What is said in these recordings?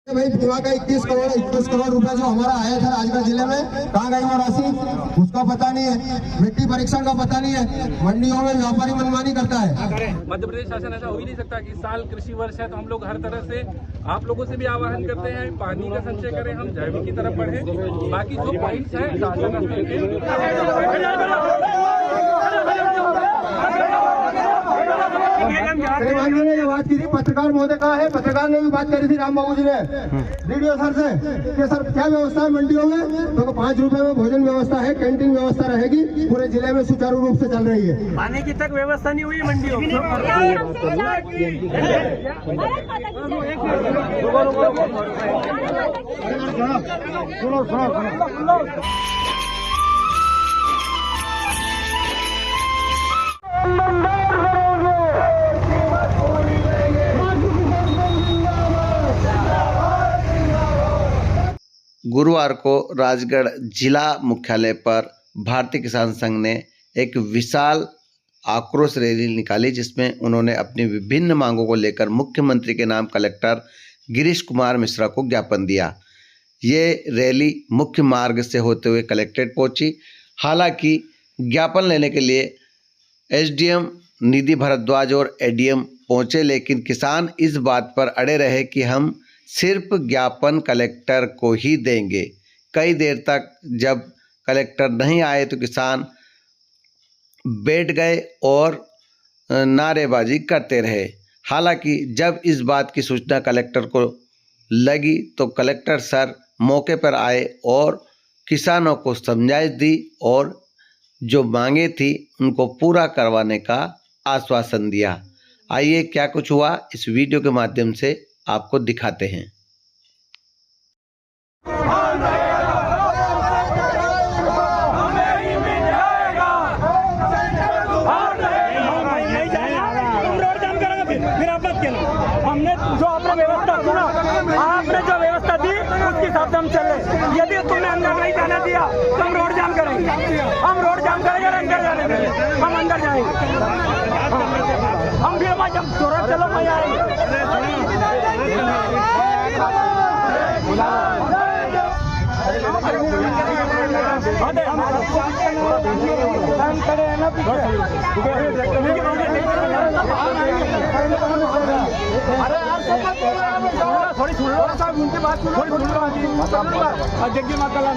भाई पूरा का 21 करोड़ रुपए जो हमारा आया था राजगढ़ जिले में, कहाँ गई वो राशि उसका पता नहीं है। मिट्टी परीक्षण का पता नहीं है। मंडियों में व्यापारी मनमानी करता है। मध्य प्रदेश शासन ऐसा हो ही नहीं सकता कि साल कृषि वर्ष है तो हम लोग हर तरह से आप लोगों से भी आह्वान करते हैं पानी का संचय करें, हम जैविक की तरफ बढ़े। बाकी जो पॉइंट्स ने जो बात की थी पत्रकार महोदय कहा है, पत्रकार ने भी बात करी थी राम बाबू जी ने वीडियो सर से कि सर क्या व्यवस्था है मंडियों में, तो 5 रुपए में भोजन व्यवस्था है, कैंटीन व्यवस्था रहेगी, पूरे जिले में सुचारू रूप से चल रही है। पानी की तक व्यवस्था नहीं हुई मंडियों में। गुरुवार को राजगढ़ जिला मुख्यालय पर भारतीय किसान संघ ने एक विशाल आक्रोश रैली निकाली, जिसमें उन्होंने अपनी विभिन्न मांगों को लेकर मुख्यमंत्री के नाम कलेक्टर गिरीश कुमार मिश्रा को ज्ञापन दिया। ये रैली मुख्य मार्ग से होते हुए कलेक्ट्रेट पहुंची। हालांकि ज्ञापन लेने के लिए एसडीएम निधि भारद्वाज और एडीएम पहुंचे, लेकिन किसान इस बात पर अड़े रहे कि हम सिर्फ ज्ञापन कलेक्टर को ही देंगे। कई देर तक जब कलेक्टर नहीं आए तो किसान बैठ गए और नारेबाजी करते रहे। हालांकि जब इस बात की सूचना कलेक्टर को लगी तो कलेक्टर सर मौके पर आए और किसानों को समझाइश दी और जो मांगे थी उनको पूरा करवाने का आश्वासन दिया। आइए क्या कुछ हुआ इस वीडियो के माध्यम से आपको दिखाते हैं। हमने जो आपने व्यवस्था सुना, आपने जो व्यवस्था दी उसके हिसाब से हम चले। यदि तुमने अंदर नहीं जाने दिया तो हम रोड जाम करेंगे। हम रोड जाम करेंगे, अंदर जाने देंगे, हम अंदर जाएंगे। हम फिर जब जरूरत चलो मैं आएंगे। थोड़ी सुन लो साहब, उनकी बात सुनो, थोड़ी सुन लो। अध्यक्ष माता लाल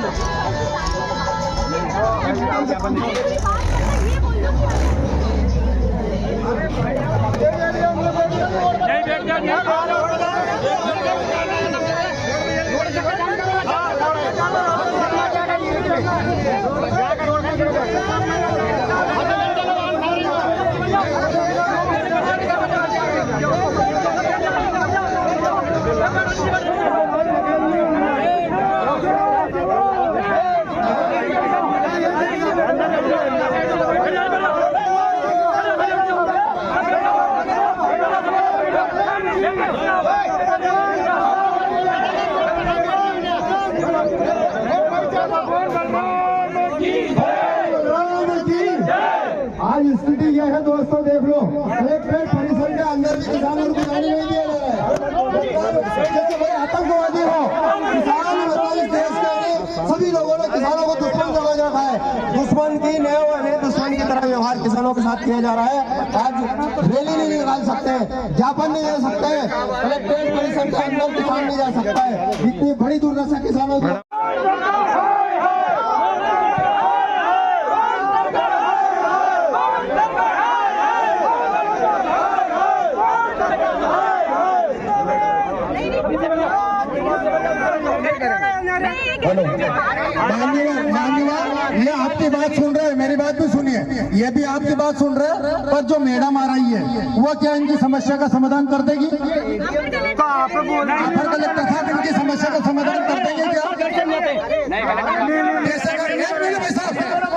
आज स्थिति यह है दोस्तों, देख लो कलेक्ट्रेट परिसर के अंदर भी किसानों को जाने नहीं दिया जा रहा है। जैसे भाई आतंकवादी हो, किसान मतलब इस देश के सभी लोगों ने किसानों को दुश्मन समझ रखा है। दुश्मन की नए दुश्मन की तरह व्यवहार किसानों के साथ किया जा रहा है। आज रैली नहीं निकाल सकते, ज्ञापन नहीं दे सकते, कलेक्ट्रेट परिसर के अंदर किसान नहीं जा सकता है। इतनी बड़ी दुर्दशा किसानों की। हेलो ये आपकी बात सुन रहे हैं, मेरी बात भी सुनिए। ये भी आपकी बात सुन रहे हैं, पर जो मैडम आ रही है वो क्या इनकी समस्या का समाधान कर देगी? अपर कलेक्टर साहब इनकी समस्या का समाधान कर देंगे क्या?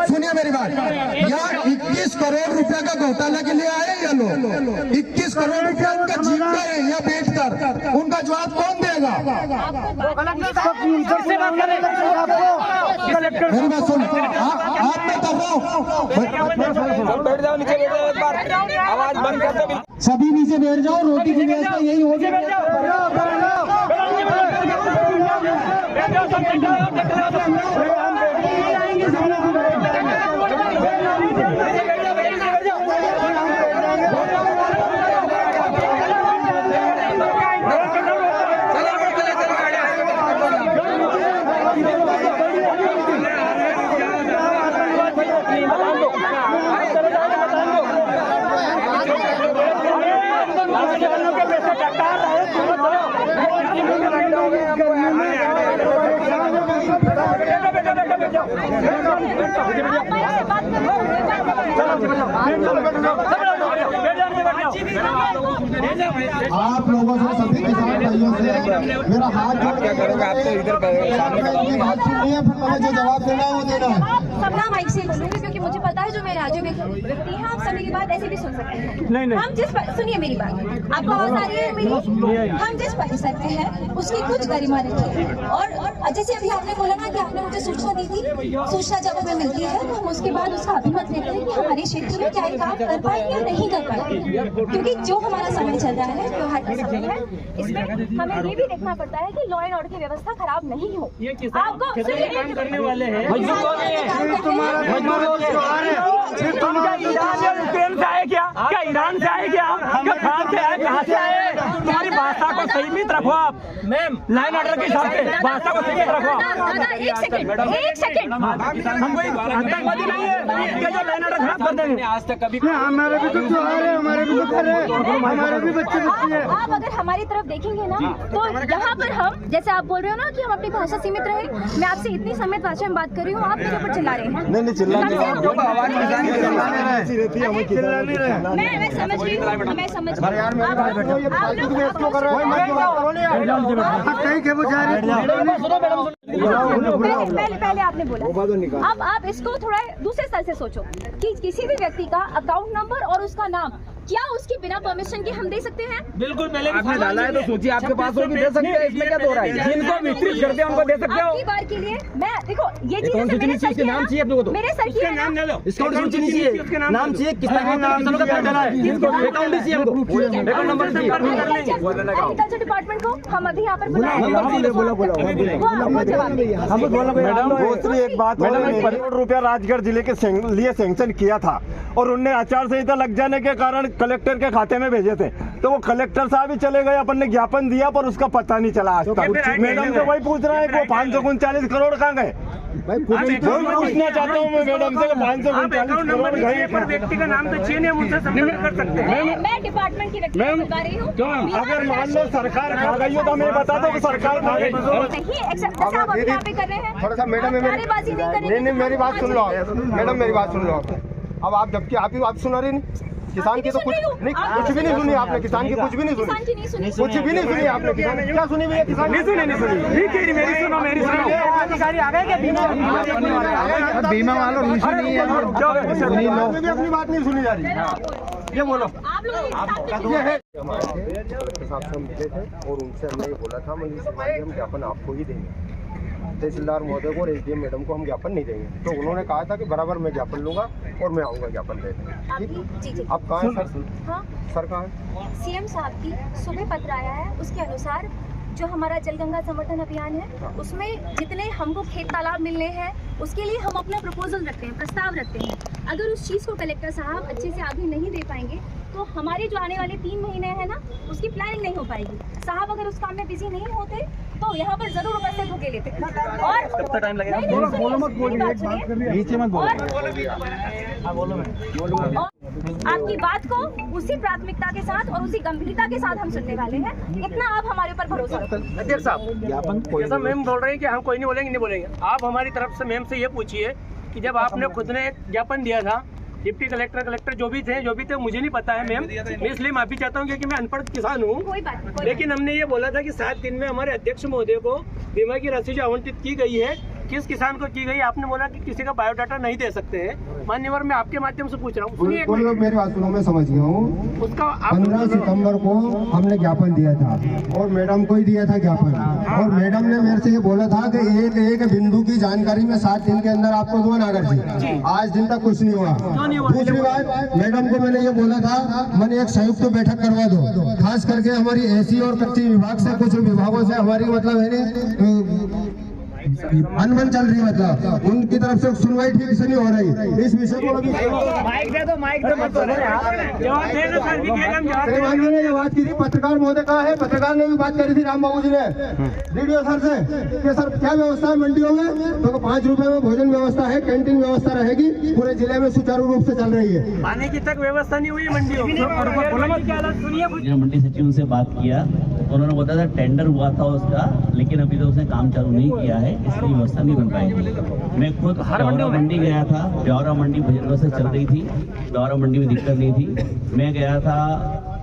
सुनिए मेरी बात, यहाँ 21 करोड़ रुपया का घोटाला के लिए आए ये लोग। 21 करोड़ रुपया उनका जीत कर या बेच कर, उनका जवाब कौन देगा? मेरी बात सुन, आप मैं कर रहा हूँ, बैठ जाओ नीचे, एक बार आवाज बंद कर दो। सभी नीचे बैठ जाओ, रोटी की व्यवस्था यही होगी। आप लोगों से, सभी किसान भाइयों से मेरा हाथ जोड़ के इनकी बात सुननी है, फिर मुझे जो जवाब देना है वो देना है। सब ना माइक से बोलूंगी क्योंकि मुझे पता है जो मेरे राज्य में व्यक्ति हैं, आप सभी की बात ऐसे भी सुन सकते हैं। नहीं। हम सुनिए मेरी बात, आपको आवाज आ रही है मेरी? हम जिस परिसर में हैं उसकी कुछ गरिमा रखिए। और जैसे अभी आपने बोला ना कि आपने मुझे सूचना दी थी, सूचना जब हमें मिलती है तो हम उसके बाद उसका अभिमत लेते हैं कि हमारे क्षेत्र में क्या काम कर पाए या नहीं कर पाए, क्योंकि जो हमारा समय चल रहा है, त्योहार का समय है, इसमें हमें ये भी देखना पड़ता है कि लॉ एंड ऑर्डर की व्यवस्था खराब नहीं हो। आपको काम करने वाले हैं, ईरान से आए क्या ईरान से आए क्या फ्रांस से आए, कहाँ से आए? तुम्हारी भाषा को सीमित रखो आप मैम, लाइन ऑर्डर के हिसाब से भाषा को सीमित रखो। एक सेकंड हम कोई आतंकवादी नहीं है कि जो लाइन ऑर्डर खराब कर देंगे। आज तक कभी हमारे भी तो त्योहार है, हमारे भी तो घर है, हमारे भी बच्चे हैं। आप अगर हमारी तरफ देखेंगे ना तो यहाँ पर हम, जैसे आप बोल रहे हो ना कि हम अपनी भाषा सीमित रहे, मैं आपसे इतनी समित भाषा में बात कर रही हूँ, आप मेरे ऊपर चिल्ला रहे हैं। नहीं चिल्ला मैं समझ रही हूँ, मैं समझ रही हूँ। पहले आपने बोला, अब आप इसको थोड़ा दूसरे स्तर से सोचो कि किसी भी व्यक्ति का अकाउंट नंबर और उसका नाम क्या उसकी बिना परमिशन के हम दे सकते हैं? बिल्कुल, पहले आपने डाला है तो सोचिए आपके पास होगी, दे सकते हैं, इसमें क्या हो रहा है? जिनको वितरित करते हैं उनको दे सकते हो। आपकी बार के लिए मैं देखो ये चीज़ मेरे सर की नाम चाहिए अपने को, तो मेरे सर की नाम ले लो, इसको नाम चाहिए, नाम चाहिए, किसका किसानों का डाला है, इसको अकाउंट चाहिए हमको, अकाउंट नंबर चाहिए। एग्रीकल्चर डिपार्टमेंट को हम अभी यहाँ पर बुलाएंगे। दूसरी एक बात, मैडम 1 करोड़ रुपया राजगढ़ जिले के लिए सैंक्शन किया था और उनने आचार संहिता लग जाने के कारण कलेक्टर के खाते में भेजे थे, तो वो कलेक्टर साहब ही चले गए, अपन ने ज्ञापन दिया पर उसका पता नहीं चला आज तक। मैडम तो वही पूछ रहा है कि वो 539 करोड़ कहाँ गए? पूछना चाहता हूँ मैं मैडम से 539 करोड़ गए। व्यक्ति का नाम तो चाहिए नहीं, हम उनसे संपर्क कर सकते हैं। मैं डिपार्टमेंट की व्यक्ति बता रही हूँ। अगर मान लो सरकार खा गई हो तो हमें बता दो कि सरकार खा गई। थोड़ा सा मैडम नहीं, मेरी बात सुन लो मैडम, मेरी बात सुन लो। अब आप जबकि आप सुना रही नहीं, किसान की तो कुछ नहीं, कुछ भी नहीं सुनी आपने, किसान की कुछ भी नहीं सुनी, कुछ भी नहीं सुनी आपने। किसान क्या सुनी भैया? किसान नहीं सुनी, नहीं सुनी। मेरी सुनो, मेरी सुनो। अधिकारी आ गए क्या? बीमा वालों नहीं सुनी है, अपनी बात नहीं सुनी जा रही। ये बोलो ये है कलेक्टर साहब से हम मिले थे और उनसे हमने ये बोला था हम ज्ञापन आपको ही देंगे, तहसीलदार महोदय को और एसडीएम मैडम को हम ज्ञापन नहीं देंगे। तो उन्होंने कहा था कि बराबर मैं ज्ञापन लूंगा और मैं आऊँगा ज्ञापन देने। आप कहाँ हैं सर? हाँ सर कहाँ है? सीएम साहब की सुबह पत्र आया है, उसके अनुसार जो हमारा जल गंगा संवर्धन अभियान है उसमें जितने हमको खेत तालाब मिलने हैं उसके लिए हम अपना प्रपोजल रखते हैं, प्रस्ताव रखते हैं। अगर उस चीज़ को कलेक्टर साहब अच्छे से आगे नहीं दे पाएंगे तो हमारे जो आने वाले 3 महीने हैं ना उसकी प्लानिंग नहीं हो पाएगी। साहब अगर उस काम में बिजी नहीं होते तो यहाँ पर जरूर उपस्थित होके लेते। और टाइम लगेगा, आपकी बात को उसी प्राथमिकता के साथ और उसी गंभीरता के साथ हम सुनने वाले हैं, इतना आप हमारे ऊपर भरोसा रखें। अध्यक्ष साहब, जैसा मैम बोल रहे हैं कि हम कोई नहीं बोलेंगे, नहीं बोलेंगे, आप हमारी तरफ से मैम से ये पूछिए कि जब आपने खुद ने ज्ञापन दिया था, डिप्टी कलेक्टर जो भी थे मुझे नहीं पता है मैम, मैं इसलिए माफी चाहता हूँ क्योंकि मैं अनपढ़ किसान हूँ। लेकिन हमने ये बोला था कि 7 दिन में हमारे अध्यक्ष महोदय को बीमा की राशि जो आवंटित की गई है किस किसान को की गई, आपने बोला कि किसी का बायोडाटा नहीं दे सकते हैं। मान्यवर मैं आपके माध्यम से पूछ रहा हूँ, मेरी बात सुनो, मैं समझ गया हूँ। उसका 15 सितंबर को हमने ज्ञापन दिया था और मैडम को ही दिया था ज्ञापन, और मैडम ने मेरे से ये बोला था कि एक बिंदु की जानकारी में 7 दिन के अंदर आपको दो नागर जी। आज दिन तक कुछ नहीं हुआ। दूसरी बात, मैडम को मैंने ये बोला था मैंने एक संयुक्त बैठक करवा दो, खास करके हमारी एसी और कच्ची विभाग से, कुछ विभागों से हमारी मतलब है अनबन चल रही, मतलब उनकी तरफ से सुनवाई ठीक से नहीं हो रही। इस विषय को अभी माइक दे दो, माइक दे मत दो, बात की थी पत्रकार महोदय कहा है, पत्रकार ने भी बात करी थी राम बाबू जी ने वीडियो सर से कि सर क्या व्यवस्था है मंडियों में, तो 5 रुपए में भोजन व्यवस्था है, कैंटीन व्यवस्था रहेगी, पूरे जिले में सुचारू रूप से चल रही है। पानी की तक व्यवस्था नहीं हुई मंडियों में। मंडी सचिव से बात किया उन्होंने बताया था टेंडर हुआ था उसका, लेकिन अभी तो उसने काम चालू नहीं किया है, इसलिए व्यवस्था नहीं बन पाएगी। मैं खुद ब्यौरा मंडी गया था, ब्यौरा मंडी भजनों से चल रही थी, ब्यौरा मंडी में दिक्कत नहीं थी। मैं गया था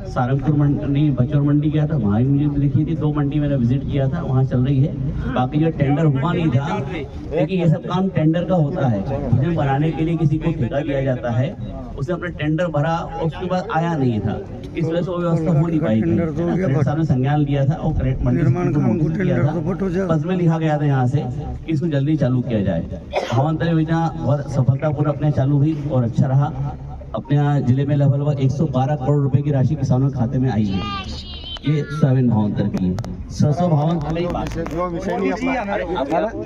सारंगपुर मंडी, बचौर मंडी गया था, वहाँ भी मुझे दिखी थी। 2 मंडी मैंने विजिट किया था, वहाँ चल रही है। बाकी जो टेंडर हुआ नहीं था, क्योंकि ये सब काम टेंडर का होता है। भोजन बनाने के लिए किसी को ठेका दिया जाता है, उसने अपना टेंडर भरा और उसके बाद आया नहीं था, इस वजह से वो व्यवस्था हो नहीं पाएगी। कलेक्टर साहब ने संज्ञान लिया था और करेक्ट मंडी बस में लिखा गया था यहाँ से कि इसको जल्दी चालू किया जाए। भावांतर योजना बहुत सफलतापूर्वक अपने चालू हुई और अच्छा रहा। अपने यहाँ जिले में लगभग 112 करोड़ रुपए की राशि किसानों के खाते में आई है। ये सोयाबीन भावांतर की है। 600 भावांतर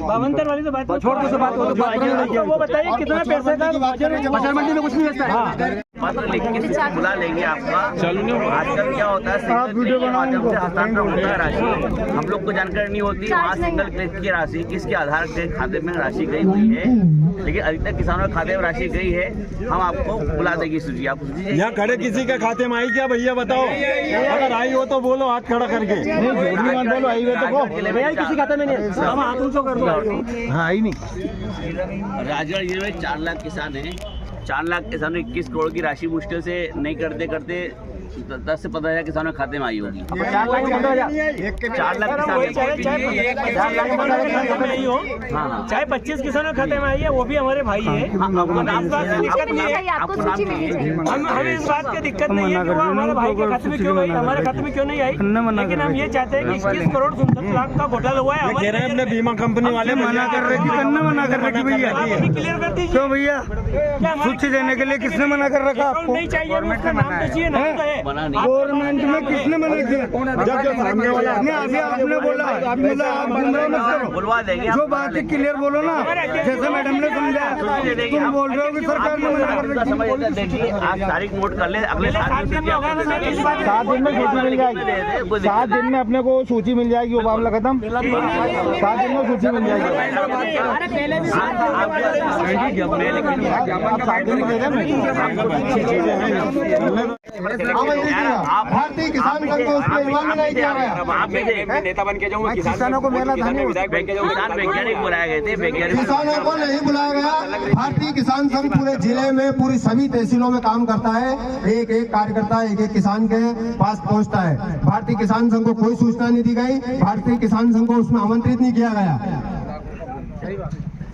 भावांतर वाली तो बात छोड़ दो, बात वो बताइए कितना पैसे का फसल मंडी में कुछ नहीं बेचता है। पत्र लिख के बुला लेंगे आपका। आजकल क्या होता है, सिंगल क्लिक के माध्यम से हस्तांतरण होता है राशि, हम लोग को जानकारी नहीं होती वहाँ सिंगल क्लिक की राशि किसके आधार के खाते में राशि गई हुई है। लेकिन अधिकतर किसानों के खाते में राशि गई है, हम आपको बुला देगी सूची। आप यहाँ खड़े किसी के खाते में आई क्या भैया बताओ? अगर आई हो तो बोलो, हाथ खड़ा करके। बोलो आई हो तो किसी खाते में नहीं, हम हाथ ऊंचा कर दो। हाँ आई नहीं। राजगढ़ जिले में 4 लाख किसान हैं। 4 लाख किसानों 21 करोड़ की राशि मुश्किल से नहीं करते करते 10 से 15 हजार किसानों के खाते में आई होगी। 4 लाख 15,000, 4 लाख हाँ, चाहे 25 किसानों के खाते में आई है, वो भी हमारे भाई है। आपको सूची मिली है। हमें इस बात की दिक्कत नहीं है कि वो हमारे भाई के खाते में क्यों आई, हमारे खाते में क्यों नहीं आई, लेकिन हम ये चाहते हैं कि 21 करोड़ 67 लाख का घोटाला हुआ है। कह रहे हैं अपने बीमा कंपनी वाले मना कर रहे कि मना कर रहे भैया क्लियर कर दीजिए। क्यों भैया सूची देने के लिए किसने मना कर रखा आपको? नहीं चाहिए, उसका नाम तो चाहिए, नाम तो है। गवर्नमेंट में किसने मना किया? जब सामने वाला अभी आपने बोला, बुलवा देंगे। जो बात है क्लियर बोलो ना, जैसे मैडम ने समझा। तुम बोल रहे हो कि सरकार ने मना कर रखी। देखिए आप तारीख नोट कर ले, अगले 7 दिन में 7 दिन में सूची मिल जाएगी। 7 दिन में अपने को सूची मिल जाएगी। वो मामला खत्म। 7 दिन में सूची मिल जाएगी। आप 7 दिन में दे भारतीय किसान संघ को उसमें इन्वॉल्व नहीं किया गया। नेता बन के जाऊंगा, किसानों को मेला वैज्ञानिक बुलाए गए थे। किसानों को नहीं बुलाया गया। भारतीय किसान संघ पूरे जिले में पूरी सभी तहसीलों में काम करता है। एक एक कार्यकर्ता एक एक किसान के पास पहुंचता है। भारतीय किसान संघ को कोई सूचना नहीं दी गई। भारतीय किसान संघ को उसमें आमंत्रित नहीं किया गया।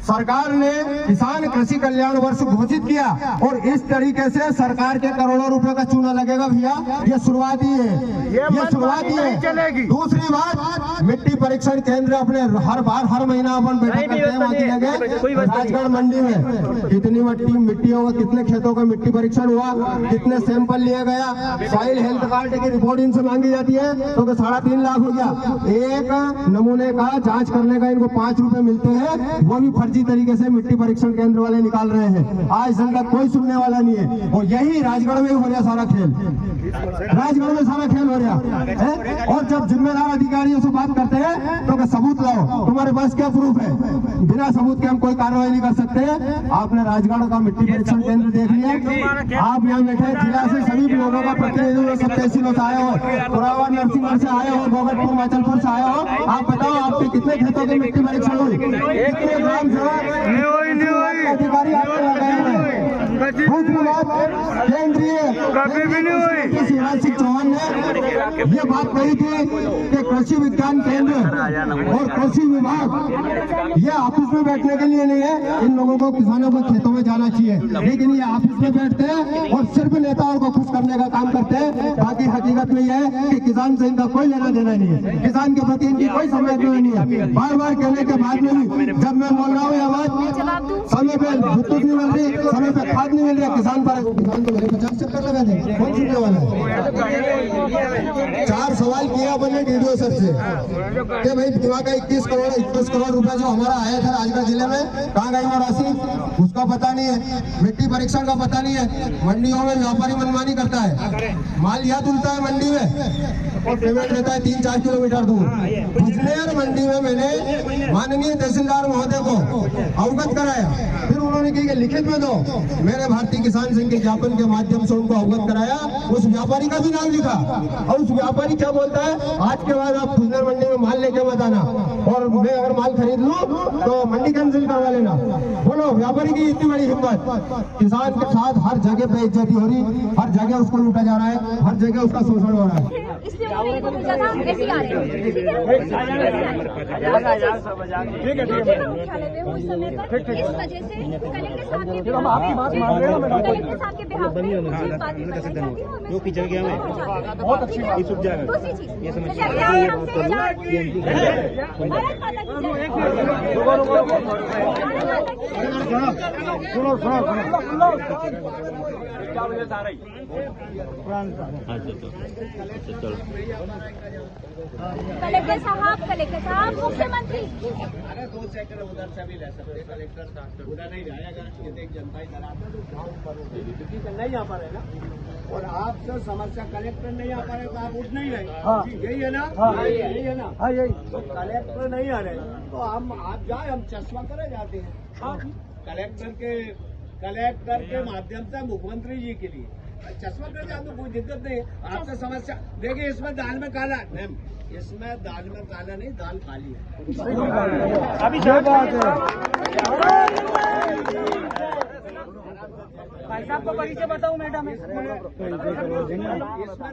सरकार ने किसान कृषि कल्याण वर्ष घोषित किया और इस तरीके से सरकार के करोड़ों रुपए का चूना लगेगा भैया, ये शुरुआत ही है। ये शुरुआत ही है। दूसरी बात, मिट्टी परीक्षण केंद्र अपने हर महीना अपन बैठक करते हैं वहाँ की जगह। राजगढ़ मंडी में कितनी मिट्टियों का, कितने खेतों का मिट्टी परीक्षण हुआ, कितने सैंपल लिया गया, सॉइल हेल्थ कार्ड की रिपोर्ट इनसे मांगी जाती है तो 3.5 लाख हो गया। एक नमूने का जाँच करने का इनको 5 रुपए मिलते हैं, वो भी फर्जी तरीके से मिट्टी परीक्षण केंद्र वाले निकाल रहे हैं। आज इनका कोई सुनने वाला नहीं है। और यही राजगढ़ में हो रहा सारा खेल, राजगढ़ में सारा खेल हो रहा है। और जब जिम्मेदार अधिकारियों से बात करते हैं तो सबूत लाओ, तुम्हारे पास क्या प्रूफ है? बिना सबूत के हम कोई कार्रवाई नहीं कर सकते। आपने राजगढ़ का मिट्टी परीक्षण केंद्र देख लिया। आप यहाँ बैठे जिला से सभी लोगों का प्रतिनिधि, सब तहसीलों से आए हो, पुरावा नरसिंहगढ़ से आए हो, गोगटपुर माचलपुर से आए हो। आप बताओ आपके कितने खेतों की मिट्टी परीक्षण हुई, कितने ग्राम सेवक अधिकारी आपको लगाए हैं? दूसरी बात, केंद्रीय शिवराज सिंह चौहान ने ये बात कही थी कि कृषि विज्ञान केंद्र और कृषि विभाग ये ऑफिस में बैठने के लिए नहीं है। इन लोगों को किसानों को खेतों में जाना चाहिए, लेकिन ये ऑफिस में बैठते हैं और सिर्फ नेताओं को खुश करने का काम करते हैं। बाकी हकीकत में यह है कि किसान से इनका कोई लेना देना नहीं है, किसान के प्रति इनकी कोई संवेदना नहीं है। बार बार कहने के बाद में भी जब मैं बोल रहा हूँ ये बात, समय पे विद्युत नहीं मिल रही, समय पे खाद नहीं मिल रहा, किसान तो मेरे 50 चक्कर लगा दे, कौन सुनने वाला है? 4 सवाल किया मैंने डीडीओ सर से कि भाई दिमाग का 21 करोड़ रुपए जो हमारा आया था राजगढ़ जिले में, कहाँ गई वो राशि, उसका पता नहीं है। मिट्टी परीक्षण का पता नहीं है। मंडियों में व्यापारी मनमानी करता है, माल यहाँ तुलता है मंडी में और पेमेंट लेता है 3-4 किलोमीटर दूर। मंडी में मैंने माननीय तहसीलदार महोदय को अवगत कराया, फिर उन्होंने कहा कि लिखित में दो। मैंने भारतीय किसान संघ के ज्ञापन के माध्यम से उनको अवगत कराया, उस व्यापारी का भी नाम लिखा और उस व्यापारी क्या बोलता है, आज के बाद आप खुजनर मंडी में माल लेके मत आना और मैं अगर माल खरीद लूं तो मंडी कैंसिल करवा लेना। बोलो व्यापारी की इतनी बड़ी हिम्मत। किसान के साथ हर जगह बेइज्जती हो रही, हर जगह उसको लूटा जा रहा है, हर जगह उसका शोषण हो रहा है। इसलिए उन्होंने को पूछा था हम ऐसे ही आ रहे हैं, ठीक है? मुख्यालय में उस समय पर इस वजह से कलेक्टर साहब के हम आपकी बात मान रहे हैं ना, कलेक्टर साहब के बिहाफ में मुझे बात बताई जाती है और मैं पिछड़ गया मैं बहुत अच्छी बात सूझ जाएगा। दूसरी चीज भारत माता की सुनो कलेक्टर साहब मुख्यमंत्री उधर से भी ले सकते, कलेक्टर साहब उधर नहीं जाएगा, जनता इधर आता नहीं आ पा रहे ना, और आप तो समस्या कलेक्टर नहीं आ पा रहे तो आप उठ नहीं रहे, यही है ना, यही है ना, तो कलेक्टर नहीं आ रहे तो हम आप जाए, हम चश्मा करे जाते हैं कलेक्टर के माध्यम से मुख्यमंत्री जी के लिए चश्मा कर जाए तो कोई दिक्कत नहीं है। आपसे समस्या देखिए, इसमें दाल में काला मैम, इसमें दाल में काला नहीं, दाल काली है। अभी क्या बात है, भाई साहब को परिचय बताऊं मैडम, इसमें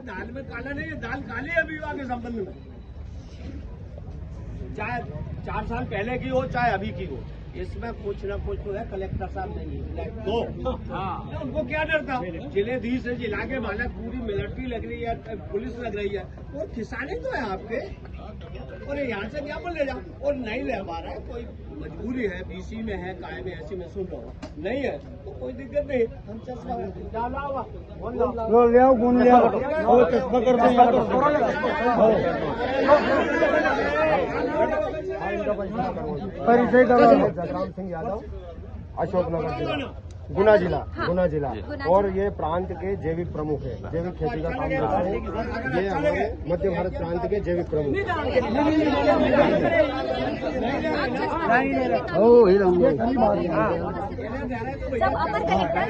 दाल में काला नहीं है, दाल काली है विवाह के संबंध में, चाहे 4 साल पहले की हो चाहे अभी की हो, इसमें कुछ न कुछ तो है। कलेक्टर साहब नहीं तो हाँ, उनको क्या डर था, जिलेधीश से जिला के माना पूरी मिलिट्री लग रही है, पुलिस लग रही है, वो किसानी तो है आपके, और यहाँ से क्या बोल ले जाओ, और नहीं ले पा रहा है, कोई मजबूरी है, बीसी में है, काय में, ऐसी में सुन रहा नहीं है तो कोई दिक्कत नहीं, हम चश्मा ले आओ, गुण ले आओ, वो चश्मा कर परिचय राम सिंह यादव, अशोकनगर जिला, गुना जिला और ये प्रांत के जैविक प्रमुख है, जैविक खेती का काम करते हैं। ये हमारे मध्य भारत प्रांत के जैविक प्रमुख। जब अपर कलेक्टर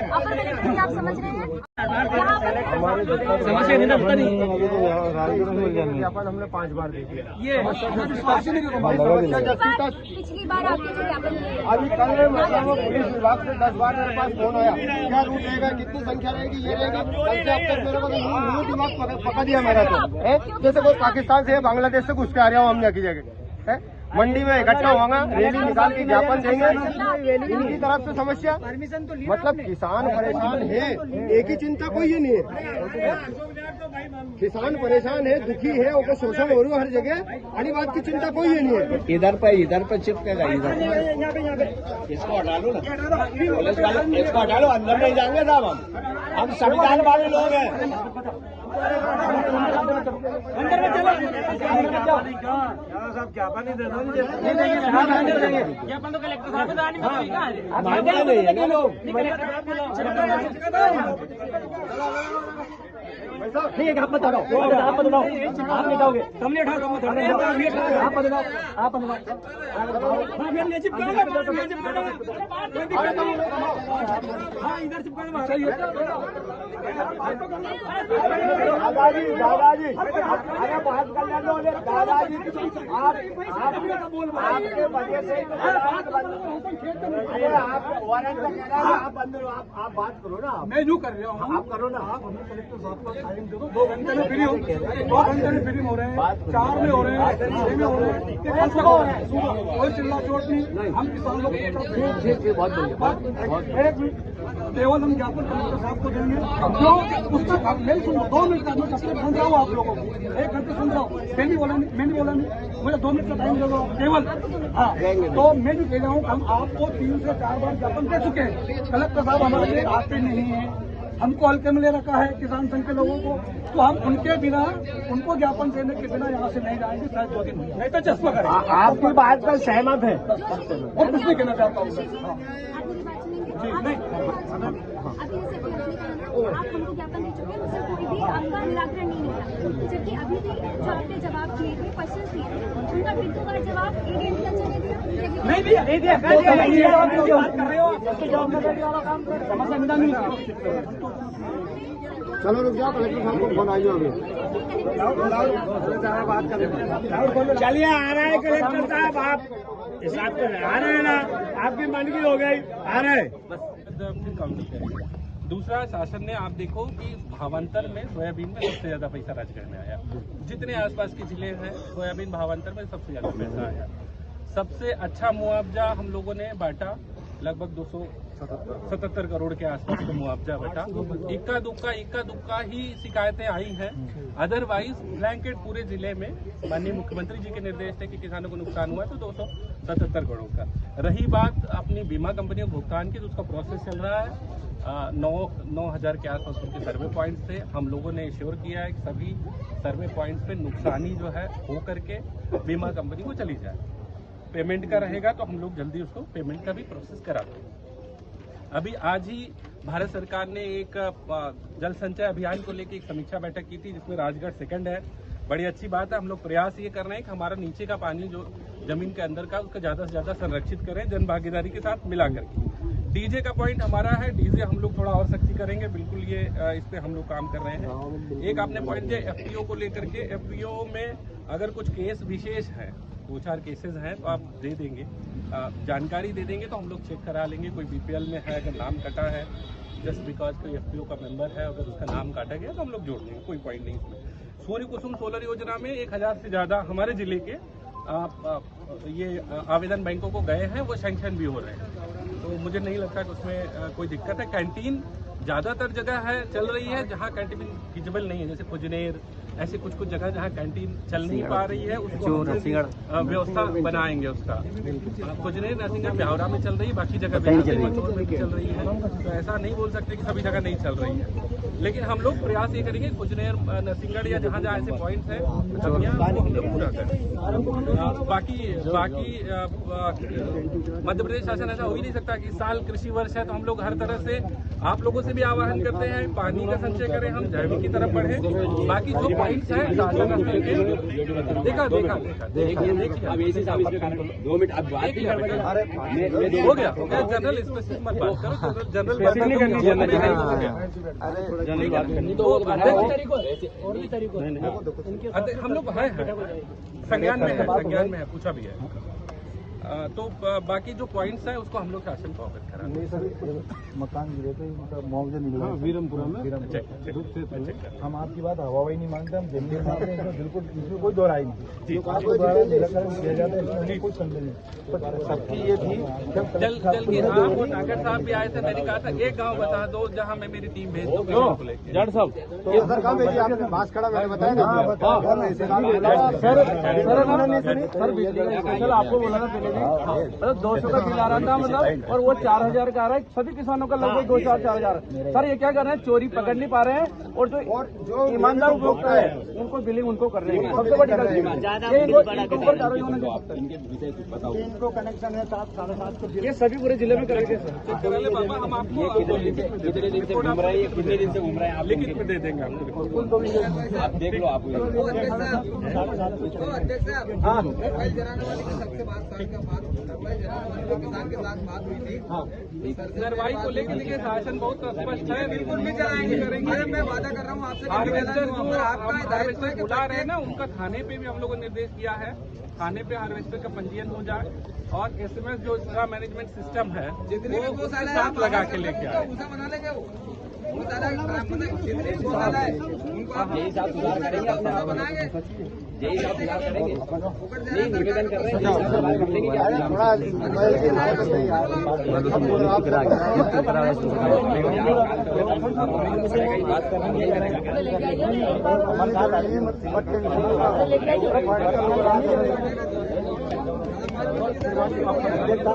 आप समझ रहे हैं ज्ञापन हमने 5 बार दे दिया। पिछली बार आपके जो ज्ञापन अभी कल पुलिस विभाग से 10 बार मेरे पास फोन आया, क्या रूट रहेगा, कितनी संख्या रहेगी, ये रहेगी, कल से अब तक मेरे को दिमाग पका दिया मेरा तो, जैसे कोई पाकिस्तान से बांग्लादेश से घुस के आ रहा हूँ हमने की जगह है। मंडी में इकट्ठा होगा, रैली निकाल के ज्ञापन देंगे, इनकी तरफ से समस्या, मतलब किसान परेशान है, एक ही चिंता कोई ये नहीं है, किसान परेशान है, दुखी है, उनको शोषण हो रही है हर जगह, अड़ी बात की चिंता कोई ये नहीं है। इधर पे चिपकेगा, इधर इसको हटा लो ना, पुलिस वाले इसको हटा लो, अंदर नहीं जाएंगे साहब, हम संविधान वाले लोग हैं। अंदर में चलो, साहब ज्ञापन ही दे दो, ज्ञापन तो कलेक्टर साहब मानते नहीं है ना लोग। ठीक है, आप बताओ, आप बताओ, आप बताओगे, हमने उठाओ, आप बताओ, आप बताओ, इधर चिपका दादाजी अरे बात कर ले लो, दादाजी आपके वजह से आप वारंट का कह रहा है, आप अंदर आप बात करो ना, मैं यूँ कर रहा हूँ, आप करो ना, आप कलेक्टर साहब का टाइम दे दो, 2 घंटे में फ्री हो, 2 घंटे में फ्री हो रहे हैं, 4 में हो रहे हैं, 6 में हो रहे हैं, कोई चिल्ला चोट नहीं, हम किसान लोग केवल हम ज्ञापन कलेक्टर साहब को देंगे, जो उसका मेरी सुनो, 2 मिनट का मैं समझाऊँ आप लोगों को, 1 घंटे समझाओ, मैंने बोला नहीं, मुझे 2 मिनट का टाइम दे दो केवल। हाँ, तो मैं भी कह रहा हूँ, हम आपको 3 से 4 बार ज्ञापन दे चुके हैं, कलेक्टर साहब हमारे लिए आते नहीं है, हमको हल्के में ले रखा है किसान संघ के लोगों को, तो हम उनके बिना, उनको ज्ञापन देने के बिना यहाँ से नहीं जाएंगे, शायद 2 दिन नहीं तो चश्मा करें। आपकी बात पर सहमत है, और कुछ नहीं कहना चाहता हूँ अभी जैसे आप हमको ज्ञापन दे चुके हैं, उससे कोई भी आपका निराकरण नहीं निकला। जबकि अभी भी जो आपने जवाब दिए थे, क्वेश्चन दिए थे, उनका बिल्कुल जवाब एग्रीकल्चर ने दिया नहीं दिया नहीं दिया बात कर रहे हो वाला काम समस्या निदान नहीं चलो रुक जाओ, कलेक्टर साहब को फोन आई अभी। चलिए आ रहा है कलेक्टर साहब, आप हिसाब कर आ रहे हैं ना, आपकी मंडली हो गई, आ रहे हैं। फिर काउंटर करेंगे। दूसरा, शासन ने आप देखो कि भावांतर में सोयाबीन में सबसे ज्यादा पैसा राजगढ़ में आया। जितने आसपास के जिले हैं सोयाबीन भावांतर में सबसे ज्यादा पैसा आया। सबसे अच्छा मुआवजा हम लोगों ने बांटा, लगभग 277 करोड़ के आसपास का मुआवजा बांटा। इक्का दुक्का ही शिकायतें आई हैं, अदरवाइज ब्लैंकेट पूरे जिले में माननीय मुख्यमंत्री जी के निर्देश थे कि किसानों को नुकसान हुआ तो 277 करोड़ का। रही बात अपनी बीमा कंपनियों को भुगतान की, तो उसका प्रोसेस चल रहा है। 9,000 के आसपास उनके सर्वे पॉइंट्स थे। हम लोगों ने श्योर किया है कि सभी सर्वे पॉइंट्स पे नुकसानी जो है हो करके बीमा कंपनी को चली जाए। पेमेंट का रहेगा तो हम लोग जल्दी उसको पेमेंट का भी प्रोसेस करा देंगे। अभी आज ही भारत सरकार ने एक जल संचय अभियान को लेकर एक समीक्षा बैठक की थी, जिसमें राजगढ़ सेकंड है। बड़ी अच्छी बात है। हम लोग प्रयास ये कर रहे हैं कि हमारा नीचे का पानी जो जमीन के अंदर का, उसका ज्यादा से ज्यादा संरक्षित करें, जन भागीदारी के साथ मिला करके। डीजे का पॉइंट हमारा है, डीजे हम लोग थोड़ा और सख्ती करेंगे, बिल्कुल ये इस पे हम लोग काम कर रहे हैं। एक आपने पॉइंट दिया एफपीओ को लेकर के, एफपीओ में अगर कुछ केस विशेष हैं, 2-4 केसेस हैं तो आप दे देंगे, जानकारी दे देंगे तो हम लोग चेक करा लेंगे। कोई बीपीएल में है, अगर नाम कटा है जस्ट बिकॉज कोई एफपीओ का मेंबर है, अगर उसका नाम काटा गया तो हम लोग जोड़ देंगे, कोई पॉइंट नहीं इसमें। सूर्य कुसुम सोलर योजना में 1000 से ज्यादा हमारे जिले के ये आवेदन बैंकों को गए हैं, वो सैंक्शन भी हो रहे हैं, तो मुझे नहीं लगता कि उसमें कोई दिक्कत है। कैंटीन ज्यादातर जगह है चल रही है, जहाँ कैंटीन फिजिबल नहीं है, जैसे खुजनेर, ऐसे कुछ जगह जहाँ कैंटीन चल नहीं पा रही है, उसको व्यवस्था बनाएंगे उसका। खुजनेर, नरसिंहगढ़, ब्यावरा में चल रही है, बाकी जगह में चल रही है, तो ऐसा नहीं बोल सकते कि सभी जगह नहीं चल रही है। लेकिन हम लोग प्रयास ये करेंगे खुजनेर, नरसिंहगढ़ या जहाँ जहाँ ऐसे पॉइंट्स हैं हम लोग पूरा करें। बाकी मध्य प्रदेश शासन ऐसा हो ही नहीं सकता कि इस साल कृषि वर्ष है तो हम लोग हर तरह से आप लोगों से भी आह्वान करते हैं पानी का संचय करें, हम जैविक की तरफ बढ़े। बाकी जो पॉइंट्स हैं शासन देखा हो गया जनरल स्पेसिफिक मत बात करो, जनरल हम लोग संज्ञान में है, पूछा भी है। तो बाकी जो पॉइंट्स हैं उसको हम लोग शासन को अवगत करा मकान गिरे थे, मतलब मुआवजा नहीं मिला वीरमपुरा में। हम आपकी बात हवाई नहीं मानते, हम जमीन मानते हैं, इसमें बिल्कुल इसमें कोई दोहराई नहीं। दिया जाता है कुछ संदेह नहीं। सबकी ये थी जल की राम और नागर साहब भी आए थे, मैंने कहा था एक गाँव बता दो जहाँ मैं मेरी टीम भेज दूँ जड़ साहब। आपने बास खड़ा मैंने बताया सर आपको बोला था पहले मतलब 200 का बिल आ रहा था, मतलब और वो 4000 का आ रहा है सभी किसानों का, लगभग 2-4,000। सर ये क्या कर रहे हैं, चोरी पकड़ नहीं पा रहे हैं, और जो ईमानदार उपभोक्ता है उनको बिलिंग उनको कर रहे हैं। सबसे बड़ी गलती इनको कनेक्शन है 7-7.5 को, ये सभी पूरे जिले में करेंगे सर। बाबा हम आपको कितने दिन से घूम रहे हैं, आप लिखित में दे देंगे आपको, आप देख लो। आप कार्रवाई को लेकर के शासन बहुत स्पष्ट है, बिल्कुल भी करेंगे। मैं वादा कर रहा हूँ आपसे, हार्वेस्टर बुला रहे हैं ना, उनका थाने पे भी हम लोगों ने निर्देश दिया है, थाने पे हार्वेस्टर का पंजीयन हो जाए और एसएमएस जो इसका मैनेजमेंट सिस्टम है वो साथ लगा के लेके आए। यही साथ सुधार करेंगे, यही साथ सुधार करेंगे। नहीं निवेदन कर रहे हैं।